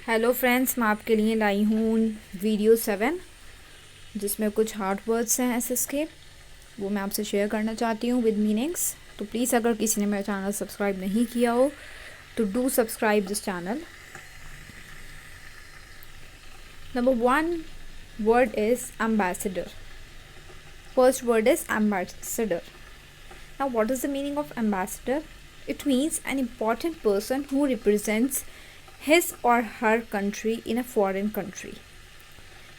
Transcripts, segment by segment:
Hello friends, मैं आपके लिए लाई हूँ वीडियो 7 जिसमें कुछ हार्ड वर्ड्स हैं एसएस के, वो मैं आपसे शेयर करना चाहती हूँ विद मीनिंग्स। तो प्लीज़ अगर किसी ने मेरा चैनल सब्सक्राइब नहीं किया हो तो do subscribe this channel. Number 1 word is ambassador. First word is ambassador. Now what is the meaning of ambassador? It means an important person who represents his or her country in a foreign country.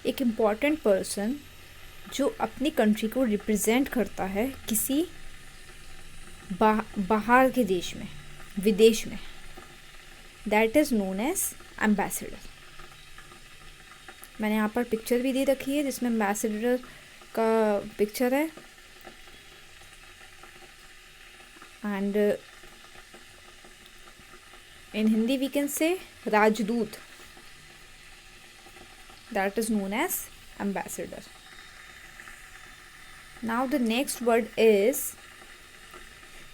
एक important person जो अपनी country को represent करता है किसी बाहर के देश में, विदेश में, that is known as ambassador. मैंने यहाँ पर पिक्चर भी दे रखी है जिसमें एम्बेसडर का पिक्चर है and in Hindi we can say राजदूत, that is known as ambassador. Now the next word is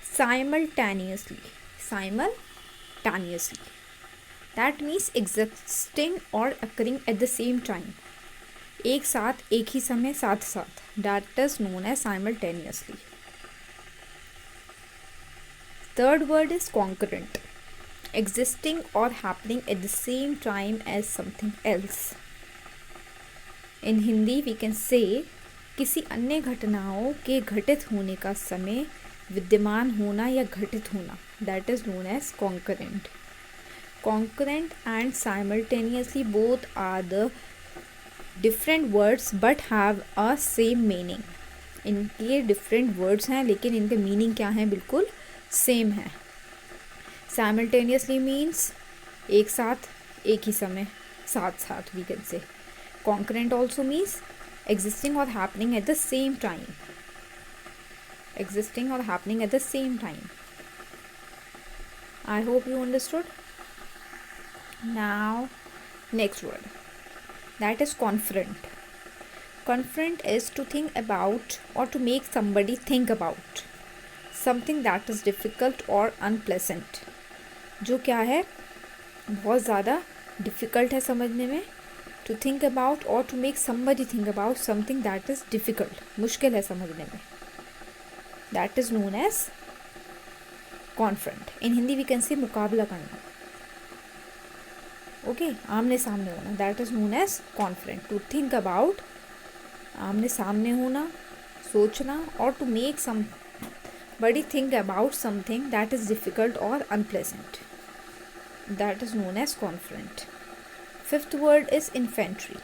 simultaneously. Simultaneously, that means existing or occurring at the same time. एक साथ, एक ही समय, साथ साथ, that is known as simultaneously. Third word is concurrent. Existing or happening at the same time as something else. In Hindi we can say किसी अन्य घटनाओं के घटित होने का समय विद्यमान होना या घटित होना, that is known as concurrent. Concurrent and simultaneously both are the different words but have a same meaning. इनके डिफरेंट वर्ड्स हैं लेकिन इनके मीनिंग क्या हैं, बिल्कुल सेम है। साइमल्टेनियसली मीन्स एक साथ, एक ही समय, साथ साथ we can say. Concurrent also means existing or happening at the same time. Existing or happening at the same time. I hope you understood. Now, next word. That is confront. Confront is to think about or to make somebody think about something that is difficult or unpleasant. जो क्या है, बहुत ज़्यादा difficult है समझने में। To think about or to make somebody think about something that is difficult, मुश्किल है समझने में, that is known as confront. In Hindi we can say मुकाबला करना, okay, आमने सामने होना, that is known as confront. To think about, आमने सामने होना, सोचना, और to make somebody think about something that is difficult or unpleasant, that is known as confront. Fifth word is infantry.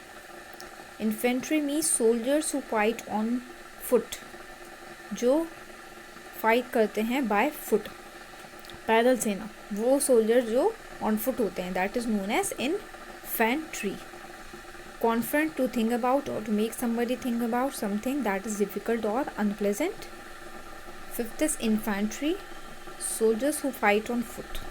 Infantry means soldiers who fight on foot. जो fight करते हैं by foot, पैदल सेना, वो सोल्जर जो on foot होते हैं, that is known as infantry. Confront, to think about or to make somebody think about something that is difficult or unpleasant. Fifth is infantry, soldiers who fight on foot.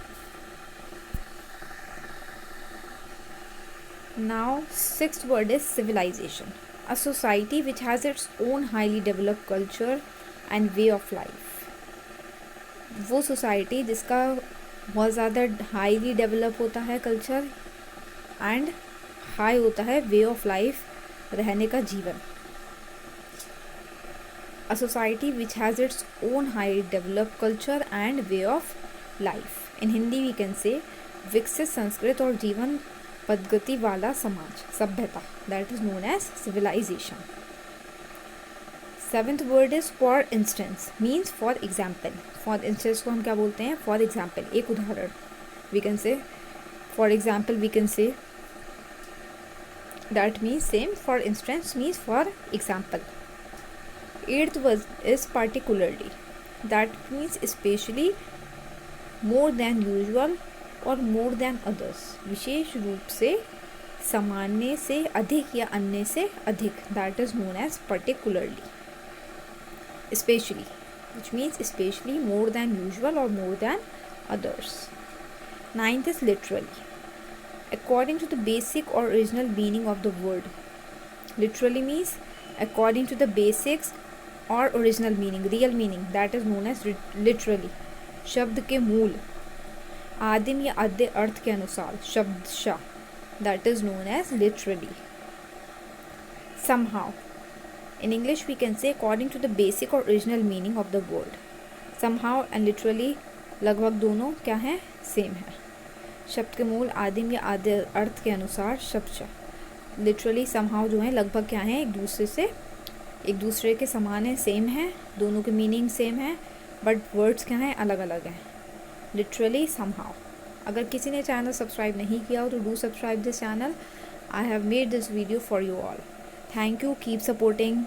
Now, sixth word is civilization. A society which has its own highly developed culture and way of life. वो society जिसका बहुत ज़्यादा highly develop होता है culture and high होता है way of life, रहने का जीवन। A society which has its own highly developed culture and way of life. In Hindi we can say विकसित संस्कृत और जीवन पद्धति वाला समाज, सभ्यता, that is known as civilization. Seventh word is for instance, means for example. For instance को हम क्या बोलते हैं, फॉर एग्जाम्पल, एक उदाहरण। We can say for example, we can say that means same, for instance means for example. Eighth word is particularly, that means specially, more than usual और more than others, विशेष रूप से, सामान्य से अधिक या अन्य से अधिक, that is known as particularly. Specially, which means specially, more than usual और more than others. Ninth is literally, according to the basic और original meaning of the word. Literally means according to the basics और original meaning, real meaning, that is known as literally. शब्द के मूल, आदिम या आद्य अर्थ के अनुसार, शब्दशः, that is known as literally. Somehow. In English, we can say according to the basic or original meaning of the word. Somehow and literally लगभग दोनों क्या हैं, सेम है. शब्द के मूल आदिम या आदि अर्थ के अनुसार शब्द लिटरली somehow जो है लगभग क्या है, एक दूसरे के समान है, सेम है, दोनों के मीनिंग सेम है, बट वर्ड्स क्या हैं, अलग अलग हैं. Literally somehow. अगर किसी ने चैनल सब्सक्राइब नहीं किया हो तो do subscribe this channel. I have made this video for you all. Thank you. Keep supporting.